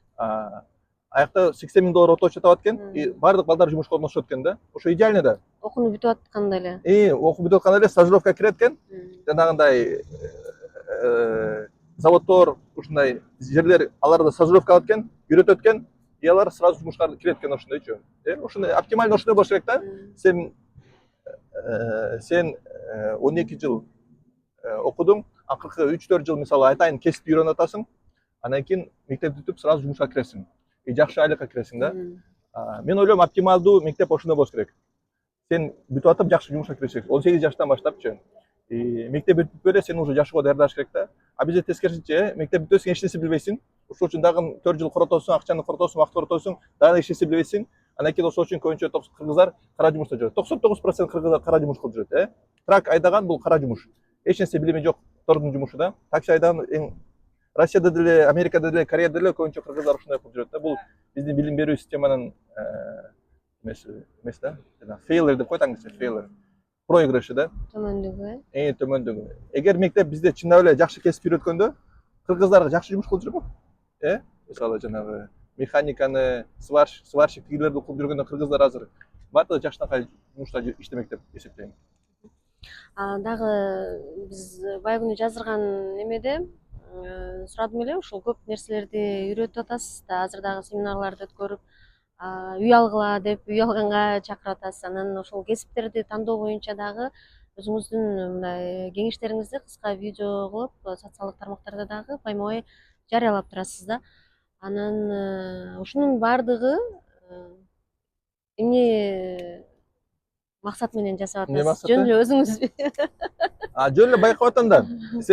Аякта $80,000 орточо табат экен. Бардык балдар жумушка орношот экен да. Ошо идеально да. Окууну бүтүп атканда эле. Окуп бүтүп атканда эле стажировка кирет экен. Жанагындай заводдор, ушундай жерлер аларды стажировка алат экен, үйрөтөт экен, алар сразу жумушка кирет экен ошондойчу. Ошондой оптимально ошондой болуш керек да. Сен 12 жыл окудуң, акыркы 3-4 жыл мисалы айтайын кесипти үйрөнүп атасың, андан кийин мектепти бүтүп сразу жумушка киресиң. Жакшы айлыкка киресиң да. Мен ойлойм, оптималдуу мектеп ошондой болуш керек. Сен бүтүп атып жакшы жумушка киресиң. 18 жаштан баштапчы. Мектеп бүтүп эле сен уже жашоого даярдаш керек да. А бизде тескерисинче, мектеп бүтөсүң, эч нерсе билбейсиң. Ошол үчүн дагы 4 жыл коротосуң, акчаны коротосуң, вакыт коротосуң, дагы эч нерсе билбейсиң. Андан кийин ошол үчүн көбүнчө кыргыздар кара жумушта жүрөт. 99% кыргыздар кара жумуш кылып жүрөт. Трак айдаган бул кара жумуш. Эч нерсе билими жок тордун жумушу да. Такси айдаган Россияда деле, Америкада деле, Кореяда деле көбүнчө кыргыздар ошондой кылып жүрөт да. Бул биздин билим берүү системанын эмеси да. Failure деп коет англисче, failure. Проигрышы да. Төмөндүгү. Төмөндүгү. Эгер мектеп бизде чындап эле жакшы кесип үйрөткөндө, кыргыздар жакшы жумуш кылып жүрбөк. Мисалы жанагы механиканы, сварщиктигилерди окуп жүргөндө кыргыздар азыр баардыгы жакшынакай жумушта иштемек деп эсептейм. Дагы биз бая күнү жаздырган немеде сурадым эле, ушул көп нерселерди үйрөтүп атасыз да, азыр дагы семинарларды өткөрүп, үй алгыла деп үй алганга чакырып атасыз. Анан ошол кесиптерди тандоо боюнча дагы өзүңүздүн мындай кеңештериңизди кыска видео кылып, социалдык тармактарда дагы байма-бай жарыялап турасыз да. Анан ушунун баардыгы эмне максат менен жасап атасыз? Жөн эле өзүңүз жөн эле байкап атам да.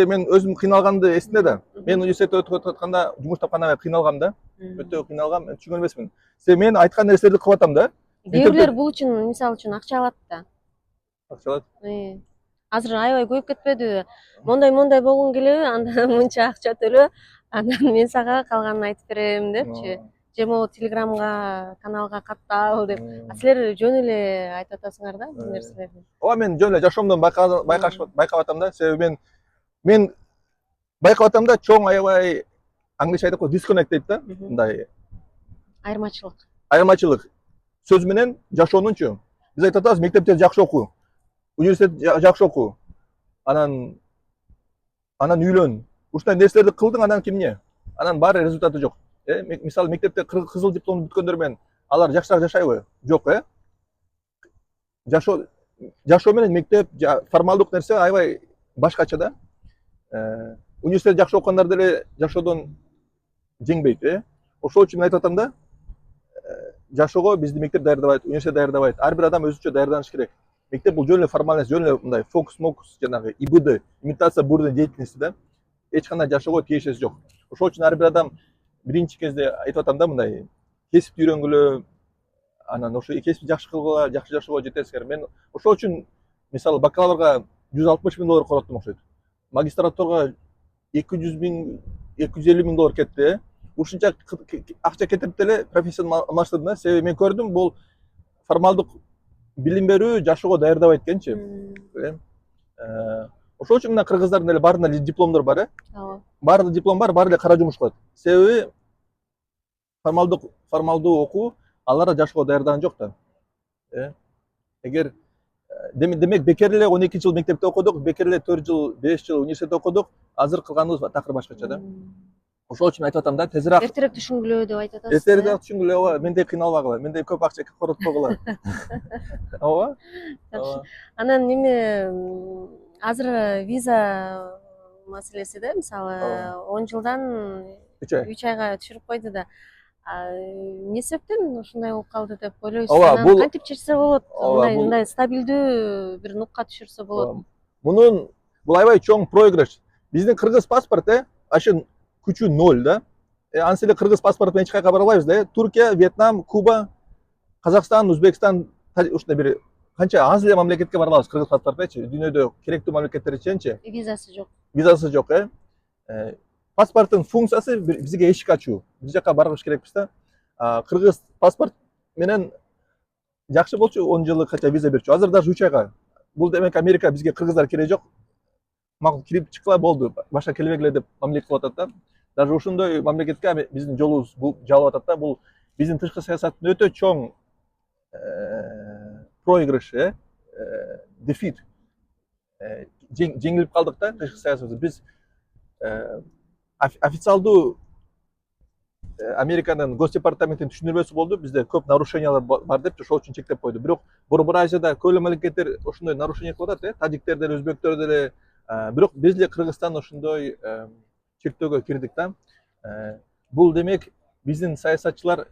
Мен өзүм кыйналганды эсимде да. Мен университетте өтүп атканда жумуш тапканда кыйналгам да. Өтө кыйналгам, түшүнгөн эмесмин. Мен айткан нерселерди кылып атам да. Кээ бирлер бул үчүн, мисалы үчүн акча алат да. Акча алат? Азыр аябай көйүп кетпедиби? Мондай болгуң келеби? Анда мынча акча төлө, анан мен сага калганын айтып берем депчи. же могу телеграмга каналга каттап деп. Силер жөн эле айтып атасыңар да бул нерселерди. Ооба мен жөн эле жашоомдон байкап атам да. Себеби мен байкап атам да, чоң аябай англисче айтат го disconnect дейт да. Мындай Айырмачылык. сөз менен жашоонунчу. Биз айтып атабыз мектепте жакшы окуу, университет жакшы окуу, анан үйлөн. Ушундай нерселерди кылдың, анан эмне? Анан баары результаты жок. Мисалы мектепте кызыл диплом бүткөндөр менен алар жакшыраак жашайбы? Жок, Жашоо менен мектеп формалдык нерсе аябай башкача да. Университет жакшы окугандар деле жашоодон жеңбейт, Ошол үчүн мен айтып атам да, жашоого бизди мектеп даярдабайт, университет даярдабайт. Ар бир адам өзүнчө даярданыш керек. Мектеп бул жөн эле формальность, жөн эле мындай фокус, жанагы ИБД, имитация бурной деятельности да. Эч кандай жашоого тиешеси жок. Ошол үчүн ар бир адам биринчи кезде айтып атам да, мындай кесипти үйрөнгүлө, анан ошо кесипти жакшы кылгыла, жакшы жашоого жетесиңер. Мен ошол үчүн мисалы бакалаврга $160,000 короттум окшойт. Магистратурага $200,000, $250,000 кетти. Ушунча акча кетирип деле профессияны алмаштырдым да. Себеби мен көрдүм, бул формалдык билим берүү жашоого даярдабайт экенчи. Ошол үчүн мына кыргыздардын эле баарында дипломдор бар, Ооба. Баарында диплом бар, баары эле кара жумуш кылат. Себеби формалдуу окуу алар жашоого даярдаган жок да. Эгер демек бекер эле 12 жыл мектепте окудук, бекер эле 4 жыл, 5 жыл университетте окудук. Азыр кылганыбыз такыр башкача да. Ошол үчүн айтып атам да, тезирээк Эртерээк түшүнгүлө деп айтып атасыз. эртерээк түшүнгүлө, ооба, мендей кыйналбагыла, мендей көп акча коротпогула. Ооба. Анан азыр виза маселеси да, мисалы 10 жылдан 3 айга түшүрүп койду да. Эмне себептен ушундай болуп калды деп ойлойсуз? Анан кантип чечсе болот? Мындай стабилдүү бир нукка түшүрсө болот. Бул аябай чоң проигрыш. Биздин кыргыз паспорт, ашын күчү 0 да. Анысы эле кыргыз паспорт менен эч кайга бара албайбыз да. Туркия, Вьетнам, Куба, Казакстан, Өзбекстан, ушундай бир канча аз эле мамлекетке бара алабыз кыргыз паспорт мененчи. Дүйнөдө керектүү мамлекеттер чейинчи. Визасы жок. Визасы жок, Паспорттун функциясы бизге эшик ачуу. Биз жака барыш керекпиз да. Кыргыз паспорт менен жакшы болчу 10 жылдык канча виза берчү. Азыр даже 3 айга. Бул демек Америка бизге кыргыздар кереги жок. Макул кирип чыккыла болду. Башка келбегиле деп мамиле кылып атат да. Даже ошондой мамлекетке биздин жолубуз жалып атат да. Бул биздин тышкы саясаттын өтө чоң проигрыш, дефит. Жеңилип калдык да тышкы саясатта. Биз официалдуу Американын Госдепартаментинин түшүндүрмөсү болду. Бизде көп нарушениялар бар деп, ошол үчүн чектеп койду. Бирок Борбор Азияда көп мамлекеттер ошондой нарушение кылып атат, тажиктер деле, өзбектер деле. Бирок биз эле Кыргызстан ошондой чектөөгө кирдик да. Бул демек биздин саясатчылар,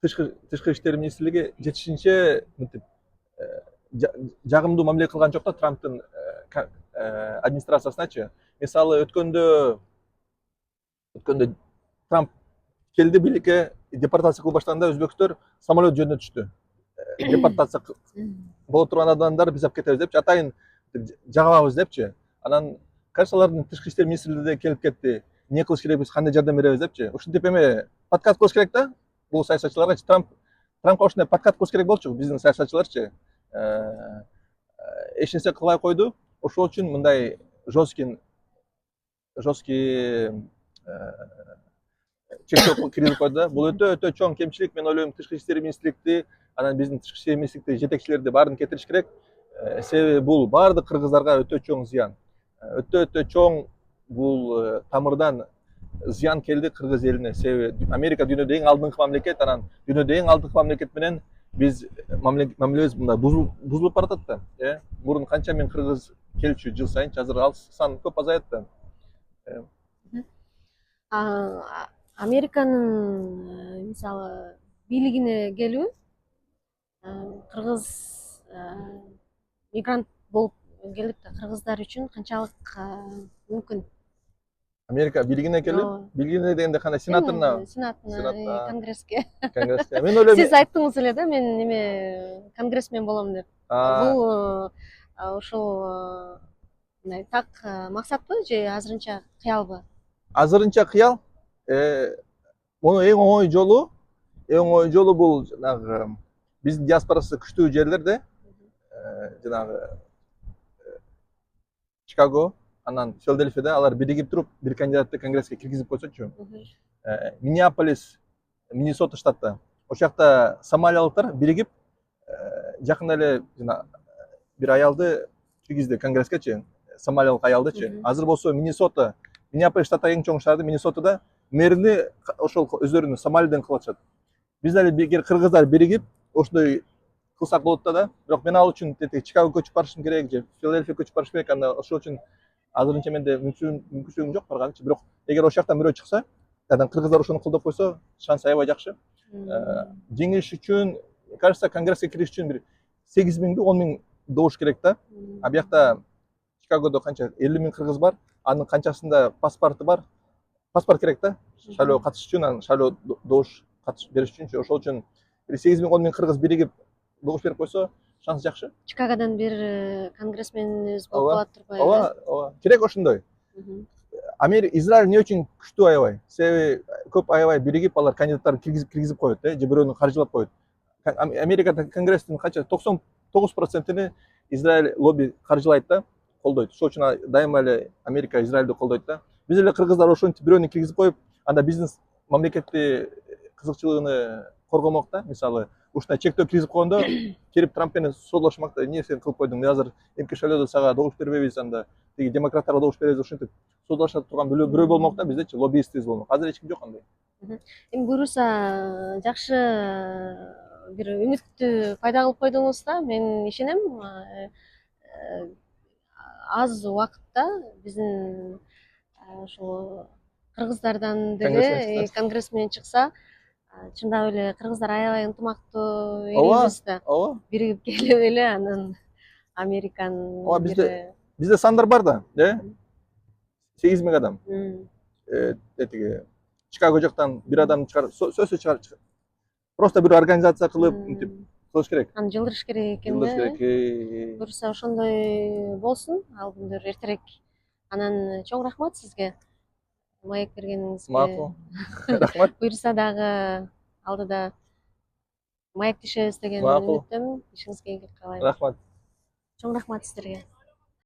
тышкы иштер министрлиги жетишинче мынтип жагымдуу мамиле кылган жок да Трамптын администрациясыначы. Мисалы өткөндө Трамп келди бийликке, депортация кылып баштаганда өзбекстер самолет жөнүнө түштү. Депортация боло турган адамдар биз алып кетебиз депчи, атайын жагабыз депчи. Анан Каршалардын тышкы иштер министрлиги келип кетти. Эмне кылыш керекпиз, кандай жардам беребиз депчи. Ушинтип подкат кылыш керек да. Бул саясатчыларга Трампка ошондой подкат кылыш керек болчу, биздин саясатчыларчы. Эч нерсе кылбай койду. Ошол үчүн мындай жесткий чектөө киргизип койду. Бул өтө чоң кемчилик. Мен ойлойм, тышкы иштер министрликти, анан биздин тышкы иштер министрликти жетекчилерди баарын кетириш керек. Себеби бул баардык кыргыздарга өтө чоң зыян. Өтө чоң бул тамырдан зыян келди кыргыз элине. Себеби Америка дүйнөдө эң алдыңкы мамлекет, анан дүйнөдө эң алдыңкы мамлекет менен биз мамилебиз мындай бузулуп баратат да. Мурун канча мен кыргыз келчү жыл сайын, азыр ал сан көп азаят да. Американын мисалы бийлигине келүү кыргыз мигрант болуп келип да кыргыздар үчүн канчалык мүмкүн? Америка бийлигине келүү? Бийлигине дегенде кандай, сенатына, конгресске. Мен ойлойм, Сиз айттыңыз эле да, мен конгрессмен болом деп. Бул ошол мындай так максатпы же азырынча кыялбы? Азырынча кыял. Муну эң оңой жолу эң жолу бул жанагы биздин диаспорасы күчтүү жерлерде жанагы Чикаго, анан Филадельфияда алар биригип туруп бир кандидатты конгресске киргизип койсочу. Миннеаполис, Миннесота штатта. Ошол жакта сомалиялыктар биригип жакында эле жана бир аялды киргизди конгресскечи, сомалиялык аялдычы. Азыр болсо Миннесота, Миннеаполис штаттагы эң чоң шаарды Миннесотада мэрини ошол өздөрүнүн Сомалиден кылып атышат. Биз дали эгер кыргыздар биригип ошондой кылсак болот да. Бирок мен ал үчүн Чикаго көчүп барышым керек же Филадельфия көчүп барышым керек. Анда ошол үчүн азырынча менде мүмкүнчүлүгүм жок барганчы. Бирок эгер ошол жактан бирөө чыкса, жадан кыргыздар ошону колдоп койсо, шансы аябай жакшы. Жеңиш үчүн, кажется, конгресске кириш үчүн бир 8.000 10 000 добуш керек да. А биякта Чикагодо канча 50 000 кыргыз бар, анын канчасында паспорты бар. Паспорт керек да. Шайлоого катышыш үчүн, анан шайлоо добуш бериш үчүнчү. Ошол үчүн 8 000 10 000 кыргыз биригип добуш берип койсо, шансы жакшы. Чикагодон бир конгрессменибиз болуп калат турбайбы? Ооба, керек ошондой. Израиль эмне үчүн күчтүү аябай? Себеби көп аябай биригип алар кандидаттарын киргизип коет, же бирөөнү каржылап коет. Америкада конгресстин канча 99%-ини Израиль лобби каржылайт да, колдойт. Ошол үчүн дайыма эле Америка Израилди колдойт да. Биз эле кыргыздар ошентип бирөөнү киргизип коюп, анда бизнес мамлекетти кызыкчылыгын коргомок да. Мисалы, ушундай чектөө киргизип койгондо, кирип Трамп менен соолашмак да. Эмне сен кылып койдуң? Азыр эмки шайлоодо сага добуш бербейбиз, анда тиги демократтарга добуш беребиз, ошентип соолашат турган бирөө болмок да, биздечи лоббистибиз болмок. Азыр эч ким жок андай. Эми буюрса жакшы бир үмүттү пайда кылып койдуңуз да. Мен ишенем аз убакытта биздин ушул кыргыздардан деле конгрессмен чыкса, чындап эле кыргыздар аябай ынтымактуу элибиз да. Ооба. Биригип келип эле анан Американын Бизде сандар бар да, 8 000 адам. Тиги Чикаго жактан бир адам чыгар, сөзсүз чыгар. Просто бир организация кылып, мынтип кылыш керек. Аны жылдырыш керек экен да. Буюрса ошондой болсун ал күндөр эртерээк. Анан чоң рахмат сизге маек бергениңизге. Макул. Рахмат. Буюрса дагы алдыда маек түшөбүз деген үмүттөмүн. Ишиңизге ийгилик каалайм. Рахмат. Чоң рахмат сиздерге.